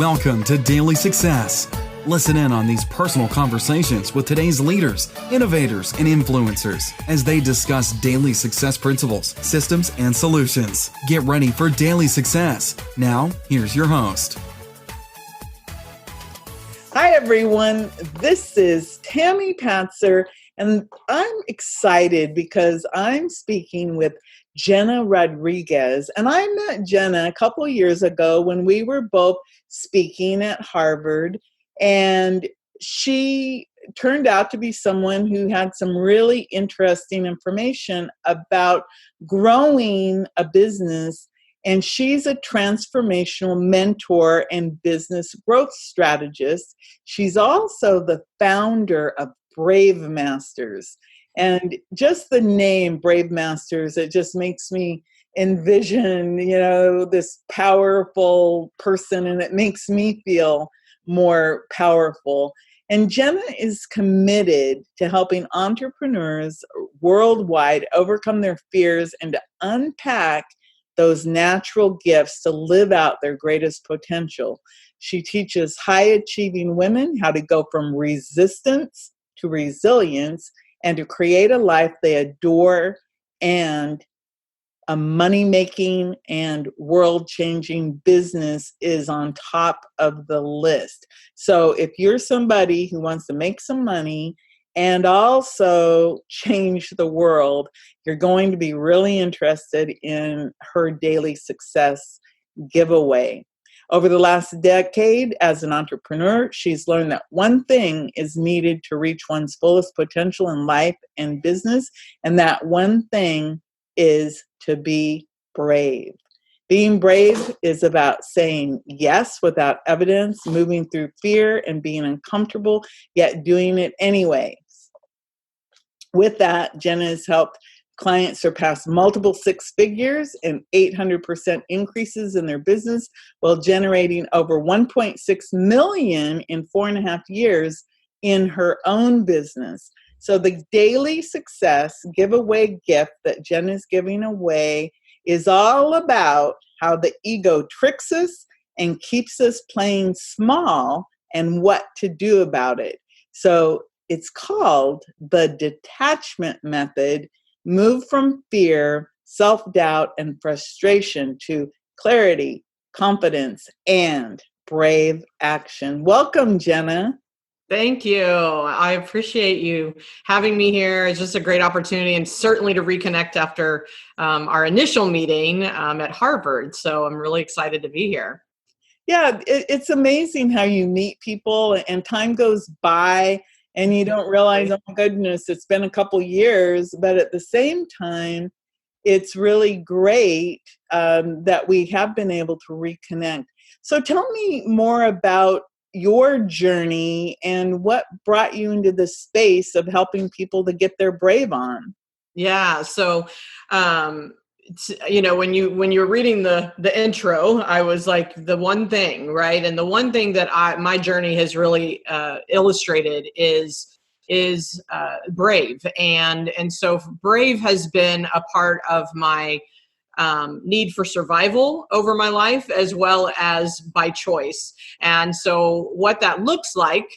Welcome to Daily Success. Listen in on these personal conversations with today's leaders, innovators, and influencers as they discuss daily success principles, systems, and solutions. Get ready for Daily Success. Now, here's your host. Hi, everyone. This is Tammy Patzer, and I'm excited because I'm speaking with Jena Rodriguez. And I met Jenna a couple years ago when we were both speaking at Harvard, and she turned out to be someone who had some really interesting information about growing a business. And she's a transformational mentor and business growth strategist. She's also the founder of Brave Masters. And just the name Brave Masters, it just makes me envision, this powerful person, and it makes me feel more powerful. And Jenna is committed to helping entrepreneurs worldwide overcome their fears and to unpack those natural gifts to live out their greatest potential. She teaches high-achieving women how to go from resistance to resilience and to create a life they adore, and a money-making and world-changing business is on top of the list. So if you're somebody who wants to make some money and also change the world, you're going to be really interested in her Daily Success giveaway. Over the last decade as an entrepreneur, she's learned that one thing is needed to reach one's fullest potential in life and business, and that one thing is to be brave. Being brave is about saying yes without evidence, moving through fear and being uncomfortable, yet doing it anyways. With that, Jenna has helped clients surpass multiple six figures and 800% increases in their business while generating over 1.6 million in 4.5 years in her own business. So the Daily Success giveaway gift that Jenna is giving away is all about how the ego tricks us and keeps us playing small and what to do about it. So it's called the Detachment Method. Move from fear, self-doubt, and frustration to clarity, confidence, and brave action. Welcome, Jenna. Thank you. I appreciate you having me here. It's just a great opportunity, and certainly to reconnect after our initial meeting at Harvard. So I'm really excited to be here. Yeah, it's amazing how you meet people and time goes by and you don't realize, oh my goodness, it's been a couple years. But at the same time, it's really great that we have been able to reconnect. So tell me more about your journey and what brought you into the space of helping people to get their brave on. Yeah. So, when you were reading the intro, I was like, the one thing, right? And the one thing that my journey has really illustrated is brave. And so brave has been a part of my need for survival over my life, as well as by choice. And so what that looks like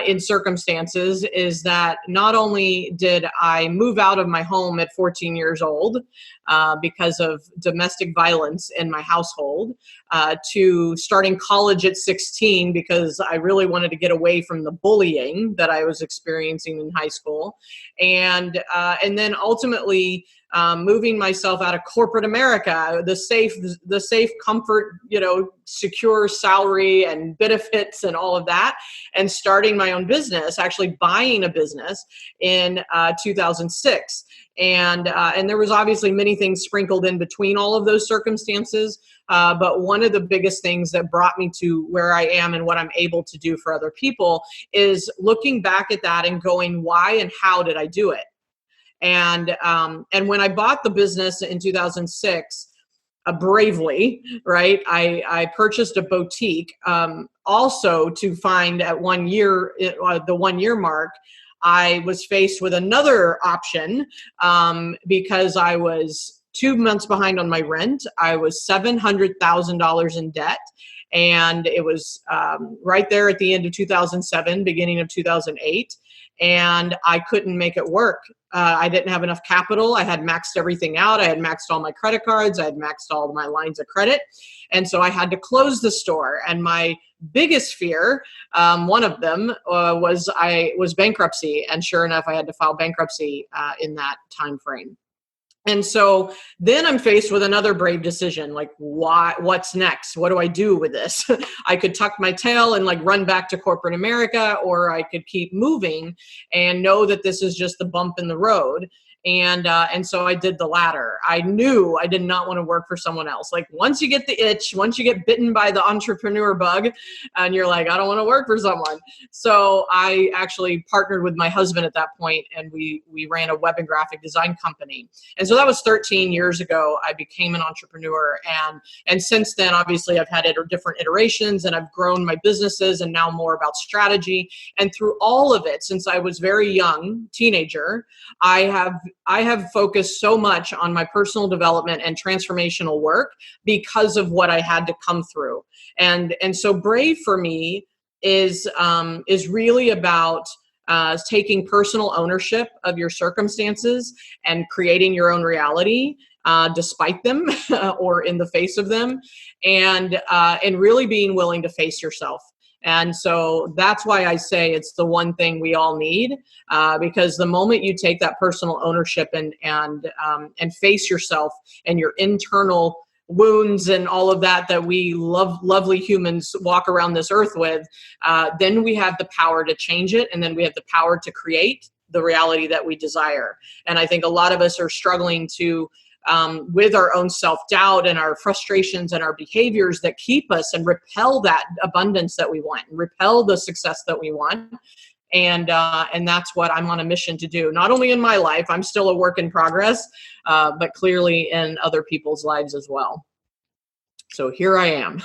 in circumstances is that not only did I move out of my home at 14 years old because of domestic violence in my household, to starting college at 16 because I really wanted to get away from the bullying that I was experiencing in high school, and then ultimately moving myself out of corporate America, the safe comfort, secure salary and benefits and all of that, and starting my own business, actually buying a business in 2006. And there was obviously many things sprinkled in between all of those circumstances. But one of the biggest things that brought me to where I am and what I'm able to do for other people is looking back at that and going, why and how did I do it? And when I bought the business in 2006, bravely, right, I purchased a boutique. Also, to find at 1 year, the 1 year mark, I was faced with another option because I was 2 months behind on my rent. I was $700,000 in debt. And it was right there at the end of 2007, beginning of 2008. And I couldn't make it work. I didn't have enough capital. I had maxed everything out. I had maxed all my credit cards. I had maxed all my lines of credit. And so I had to close the store. And my biggest fear, one of them, was bankruptcy. And sure enough, I had to file bankruptcy in that time frame. And so then I'm faced with another brave decision, like, what's next? What do I do with this? I could tuck my tail and like run back to corporate America, or I could keep moving and know that this is just a bump in the road. And so I did the latter. I knew I did not want to work for someone else. Like once you get the itch, once you get bitten by the entrepreneur bug and you're like, I don't want to work for someone. So I actually partnered with my husband at that point, and we ran a web and graphic design company. And so that was 13 years ago. I became an entrepreneur. And since then, obviously I've had different iterations, and I've grown my businesses, and now more about strategy. And through all of it, since I was very young, teenager, I have focused so much on my personal development and transformational work because of what I had to come through. And so brave for me is really about taking personal ownership of your circumstances and creating your own reality despite them or in the face of them, and really being willing to face yourself. And so that's why I say it's the one thing we all need, because the moment you take that personal ownership and face yourself and your internal wounds and all of that we lovely humans walk around this earth with, then we have the power to change it, and then we have the power to create the reality that we desire. And I think a lot of us are struggling to with our own self-doubt and our frustrations and our behaviors that keep us and repel that abundance that we want, and repel the success that we want. And that's what I'm on a mission to do. Not only in my life, I'm still a work in progress, but clearly in other people's lives as well. So here I am.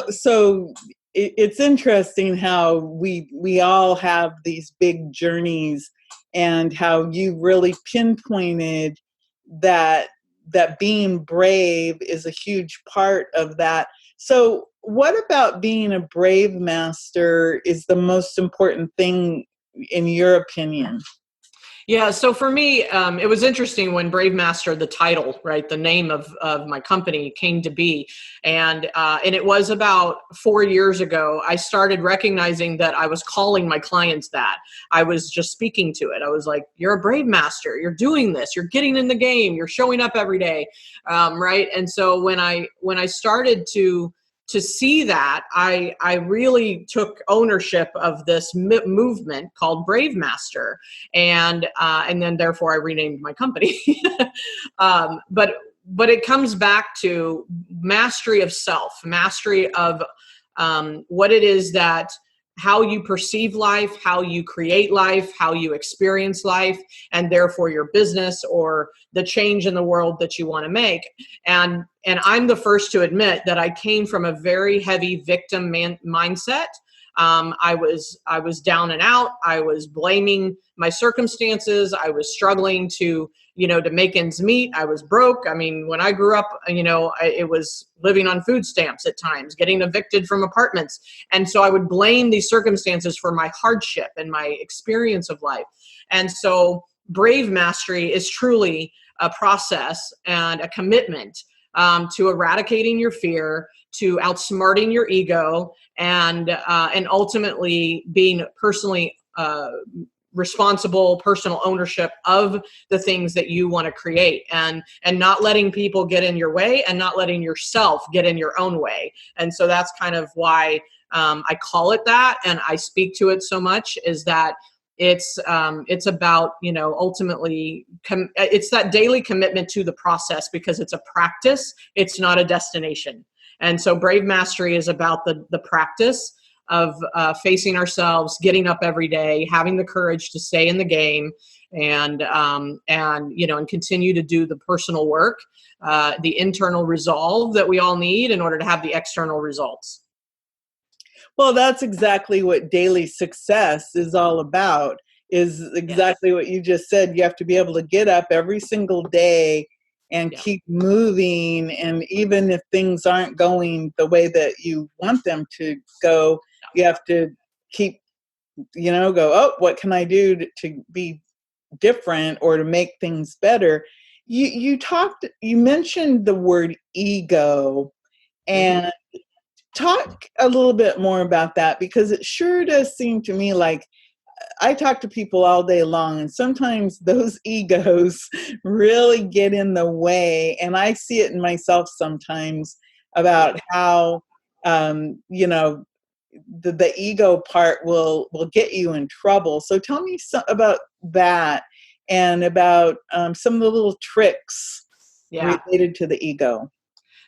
So it's interesting how we all have these big journeys, and how you really pinpointed that being brave is a huge part of that. So what about being a brave master is the most important thing in your opinion? Yeah, so for me, it was interesting when Brave Master, the title, right, the name of my company came to be. And it was about 4 years ago, I started recognizing that I was calling my clients that. I was just speaking to it. I was like, you're a Brave Master, you're doing this, you're getting in the game, you're showing up every day, right? And so when I started to see that, I really took ownership of this movement called Brave Master, and then therefore I renamed my company. But it comes back to mastery of self, mastery of what it is that how you perceive life, how you create life, how you experience life, and therefore your business or the change in the world that you want to make. And I'm the first to admit that I came from a very heavy victim mindset. I was down and out. I was blaming my circumstances. I was struggling to make ends meet. I was broke. I mean, when I grew up, it was living on food stamps at times, getting evicted from apartments. And so I would blame these circumstances for my hardship and my experience of life. And so Brave Mastery is truly a process and a commitment to eradicating your fear, to outsmarting your ego, and ultimately being personally responsible, personal ownership of the things that you want to create, and not letting people get in your way, and not letting yourself get in your own way. And so that's kind of why I call it that, and I speak to it so much, is that it's about, ultimately, it's that daily commitment to the process, because it's a practice, it's not a destination. And so Brave Mastery is about the practice of facing ourselves, getting up every day, having the courage to stay in the game, and continue to do the personal work, the internal resolve that we all need in order to have the external results. Well, that's exactly what daily success is all about, is exactly what you just said. You have to be able to get up every single day and Yeah. keep moving. And even if things aren't going the way that you want them to go, you have to keep, go, oh, what can I do to be different or to make things better? You mentioned the word ego, Mm-hmm. and talk a little bit more about that, because it sure does seem to me like I talk to people all day long, and sometimes those egos really get in the way. And I see it in myself sometimes about how, the ego part will get you in trouble. So tell me about that, and about some of the little tricks Yeah. related to the ego.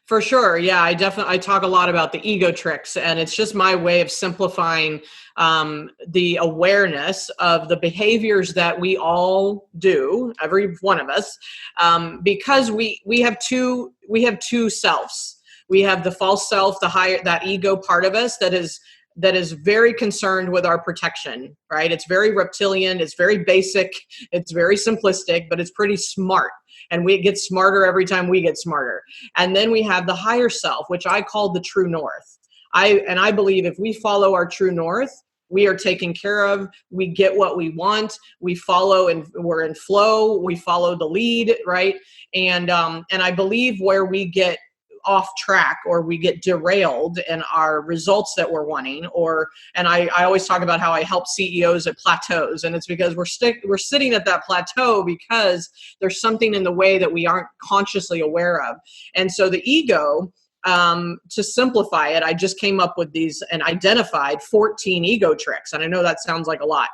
For sure. Yeah, I talk a lot about the ego tricks, and it's just my way of simplifying the awareness of the behaviors that we all do, every one of us, because we have two selves. We have the false self, the higher, that ego part of us that is very concerned with our protection, right? It's very reptilian, it's very basic, it's very simplistic, but it's pretty smart. And we get smarter every time we get smarter. And then we have the higher self, which I call the true north. I believe if we follow our true north, we are taken care of. We get what we want. We follow, and we're in flow. We follow the lead, right? And I believe where we get off track or we get derailed in our results that we're wanting, and I always talk about how I help CEOs at plateaus, and it's because we're sitting at that plateau because there's something in the way that we aren't consciously aware of. And so the ego, to simplify it, I just came up with these and identified 14 ego tricks. And I know that sounds like a lot,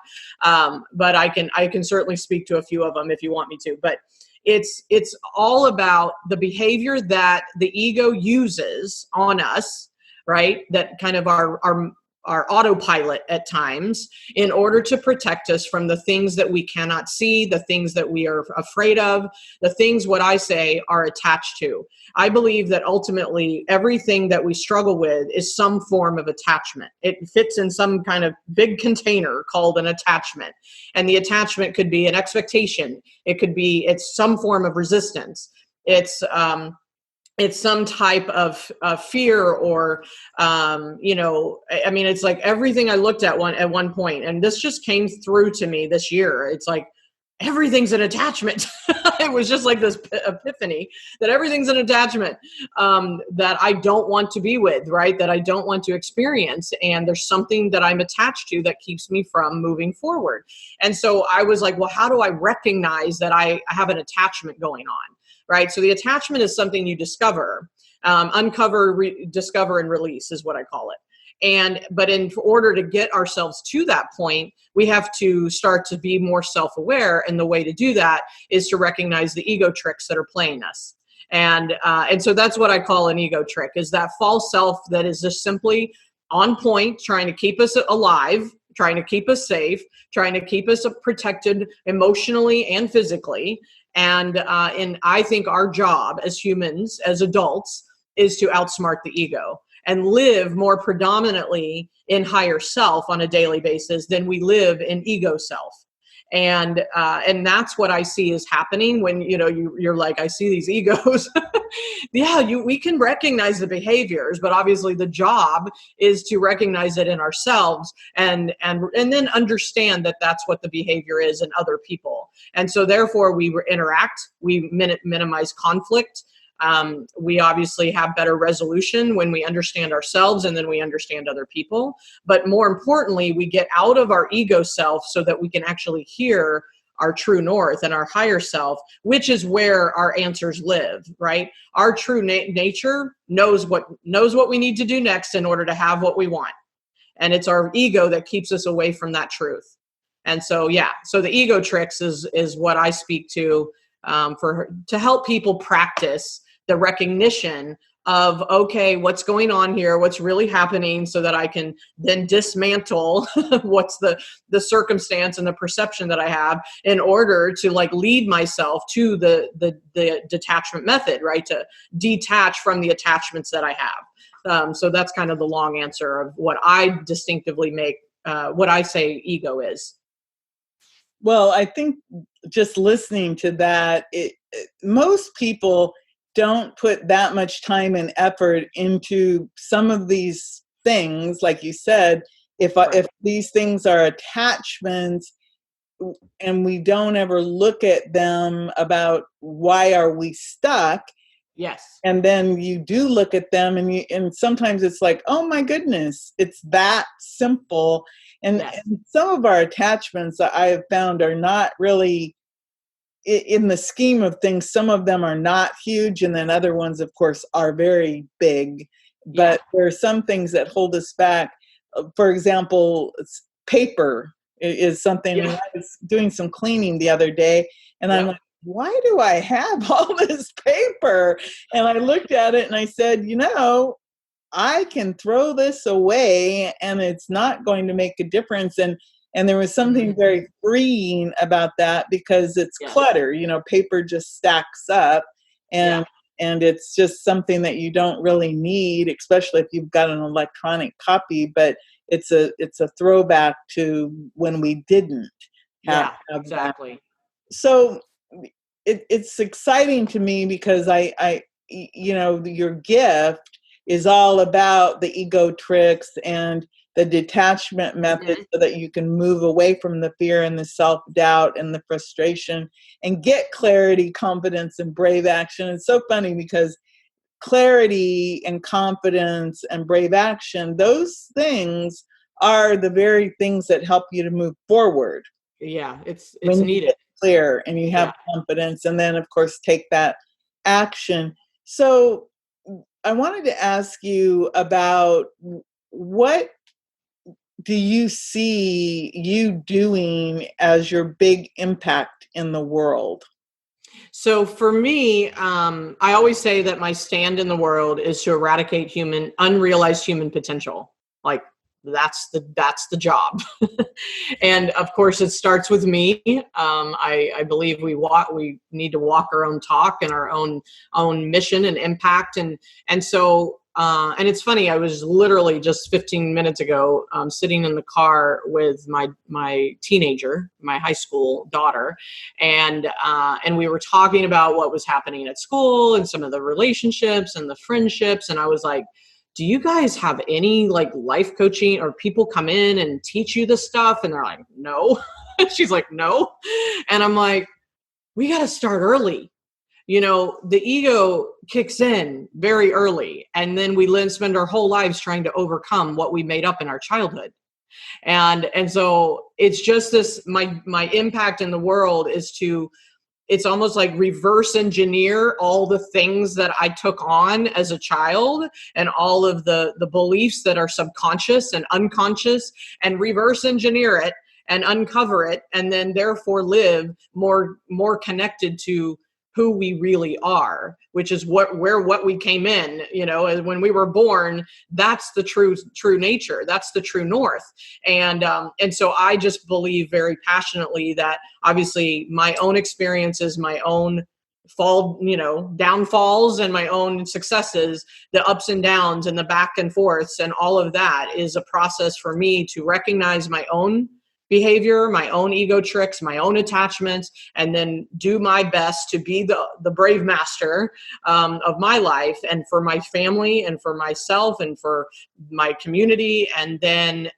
but I can certainly speak to a few of them if you want me to. But it's all about the behavior that the ego uses on us, right? That kind of our autopilot at times, in order to protect us from the things that we cannot see, the things that we are afraid of, the things, what I say, are attached to. I believe that ultimately everything that we struggle with is some form of attachment. It fits in some kind of big container called an attachment. And the attachment could be an expectation. It's some form of resistance. It's some type of fear, or I mean, it's like everything I looked at one point, and this just came through to me this year. It's like everything's an attachment. It was just like this epiphany that everything's an attachment, that I don't want to be with, right? That I don't want to experience. And there's something that I'm attached to that keeps me from moving forward. And so I was like, well, how do I recognize that I have an attachment going on? Right. So the attachment is something you discover, uncover, discover, and release is what I call it. But in order to get ourselves to that point, we have to start to be more self-aware. And the way to do that is to recognize the ego tricks that are playing us. And so that's what I call an ego trick, is that false self that is just simply on point, trying to keep us alive, trying to keep us safe, trying to keep us protected emotionally and physically. And I think our job as humans, as adults, is to outsmart the ego and live more predominantly in higher self on a daily basis than we live in ego self. And that's what I see is happening when, you're like, I see these egos. Yeah, we can recognize the behaviors, but obviously the job is to recognize it in ourselves and then understand that that's what the behavior is in other people. And so therefore we interact, we minimize conflict. We obviously have better resolution when we understand ourselves and then we understand other people. But more importantly, we get out of our ego self so that we can actually hear our true north and our higher self, which is where our answers live, right? Our true nature knows what we need to do next in order to have what we want. And it's our ego that keeps us away from that truth. And so, so the ego tricks is what I speak to, to help people practice the recognition of, okay, what's going on here? What's really happening, so that I can then dismantle what's the circumstance and the perception that I have, in order to lead myself to the detachment method, right? To detach from the attachments that I have. So that's kind of the long answer of what I distinctively make, what I say ego is. Well, I think just listening to that, most people don't put that much time and effort into some of these things, like you said. If these things are attachments, and we don't ever look at them about why are we stuck. Yes. And then you do look at them, and sometimes it's like, oh my goodness, it's that simple. And, Yes. and some of our attachments that I have found are not really in the scheme of things. Some of them are not huge, and then other ones, of course, are very big. But there are some things that hold us back. For example, paper is something. Yeah. I was doing some cleaning the other day, and I'm like, why do I have all this paper? And I looked at it and I said, I can throw this away and it's not going to make a difference. And there was something very freeing about that, because it's clutter. Paper just stacks up, and it's just something that you don't really need, especially if you've got an electronic copy. But it's a throwback to when we didn't have exactly. that. So it's exciting to me, because your gift is all about the ego tricks and the detachment method, so that you can move away from the fear and the self-doubt and the frustration and get clarity, confidence, and brave action. It's so funny, because clarity and confidence and brave action, those things are the very things that help you to move forward. Yeah, it's When you needed. get clear and you have confidence, and then of course take that action. So I wanted to ask you about, what do you see you doing as your big impact in the world? So for me, I always say that my stand in the world is to eradicate unrealized human potential. Like, that's the job. And of course it starts with me. I believe we need to walk our own talk and our own mission and impact. And so, and it's funny, I was literally just 15 minutes ago, sitting in the car with my teenager, my high school daughter. And we were talking about what was happening at school and some of the relationships and the friendships. And I was like, do you guys have any life coaching, or people come in and teach you this stuff? And they're like, no. She's like, no. And I'm like, we got to start early. The ego kicks in very early, and then we spend our whole lives trying to overcome what we made up in our childhood. And so it's just this, my impact in the world is it's almost like reverse engineer all the things that I took on as a child, and all of the beliefs that are subconscious and unconscious, and reverse engineer it and uncover it, and then therefore live more connected to who we really are, which is what we came in, when we were born. That's the true nature. That's the true north. And so I just believe very passionately that obviously my own experiences, my own downfalls, and my own successes, the ups and downs and the back and forths and all of that is a process for me to recognize my own behavior, my own ego tricks, my own attachments, and then do my best to be the brave master of my life, and for my family, and for myself, and for my community. And then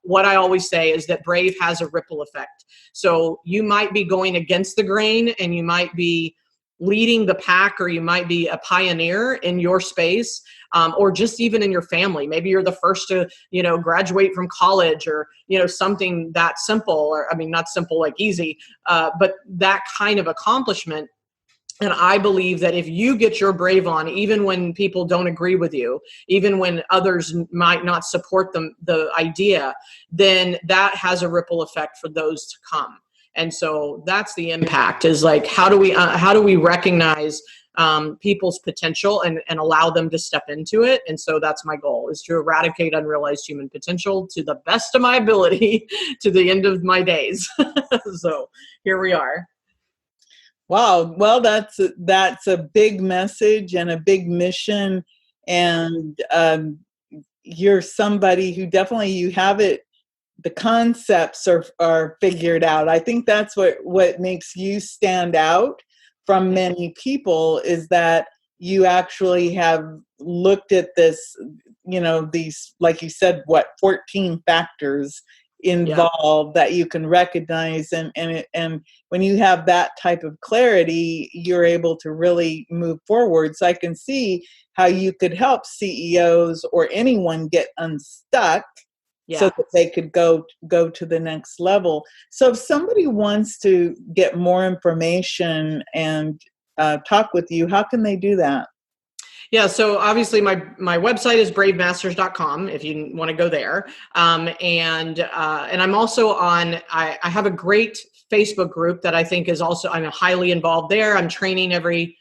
what I always say is that brave has a ripple effect. So you might be going against the grain, and you might be leading the pack, or you might be a pioneer in your space, or just even in your family. Maybe you're the first to, graduate from college, or, something that simple, or, not simple, like easy, but that kind of accomplishment. And I believe that if you get your brave on, even when people don't agree with you, even when others might not support the idea, then that has a ripple effect for those to come. And so that's the impact, is like, how do we recognize people's potential and allow them to step into it? And so that's my goal, is to eradicate unrealized human potential to the best of my ability to the end of my days. So here we are. Wow. Well, that's a big message and a big mission. And you're somebody who definitely, you have it, the concepts are figured out. I think that's what makes you stand out from many people is that you actually have looked at this, these, like you said, 14 factors involved that you can recognize. And when you have that type of clarity, you're able to really move forward. So I can see how you could help CEOs or anyone get unstuck so that they could go to the next level. So if somebody wants to get more information and talk with you, how can they do that? Yeah, so obviously my website is bravemasters.com if you want to go there. And I'm also on, I have a great Facebook group that I think is also, I'm highly involved there. I'm training every,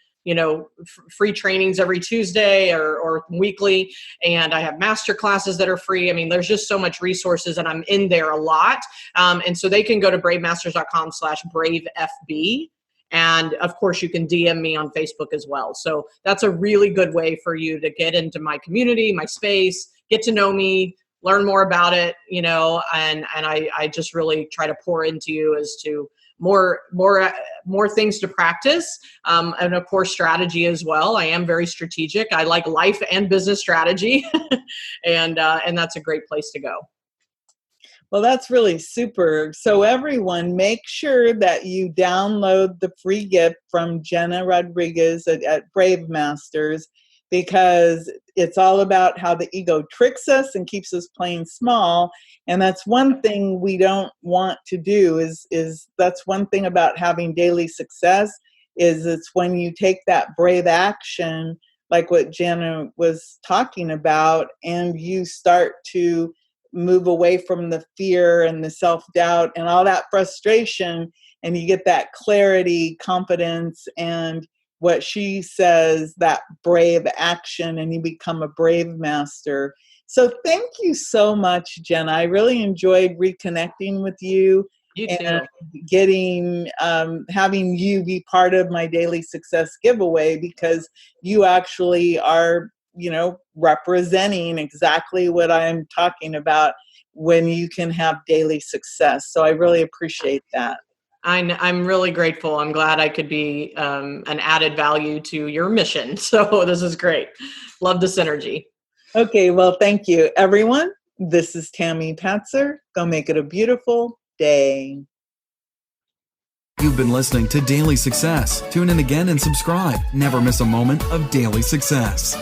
free trainings every Tuesday or weekly. And I have master classes that are free. I mean, there's just so much resources and I'm in there a lot. And so they can go to bravemasters.com/bravefb. And of course, you can DM me on Facebook as well. So that's a really good way for you to get into my community, my space, get to know me, learn more about it, and I just really try to pour into you as to more things to practice. And of course, strategy as well. I am very strategic. I like life and business strategy. And that's a great place to go. Well, that's really super. So everyone, make sure that you download the free gift from Jena Rodriguez at Brave Masters, because it's all about how the ego tricks us and keeps us playing small. And that's one thing we don't want to do is that's one thing about having daily success is it's when you take that brave action, like what Jenna was talking about, and you start to move away from the fear and the self-doubt and all that frustration, and you get that clarity, confidence, and what she says, that brave action, and you become a brave master. So thank you so much, Jenna. I really enjoyed reconnecting with you. You too. And getting having you be part of my daily success giveaway, because you actually are representing exactly what I'm talking about when you can have daily success. So I really appreciate that. I'm really grateful. I'm glad I could be an added value to your mission. So this is great. Love the synergy. Okay, well, thank you, everyone. This is Tammy Patzer. Go make it a beautiful day. You've been listening to Daily Success. Tune in again and subscribe. Never miss a moment of daily success.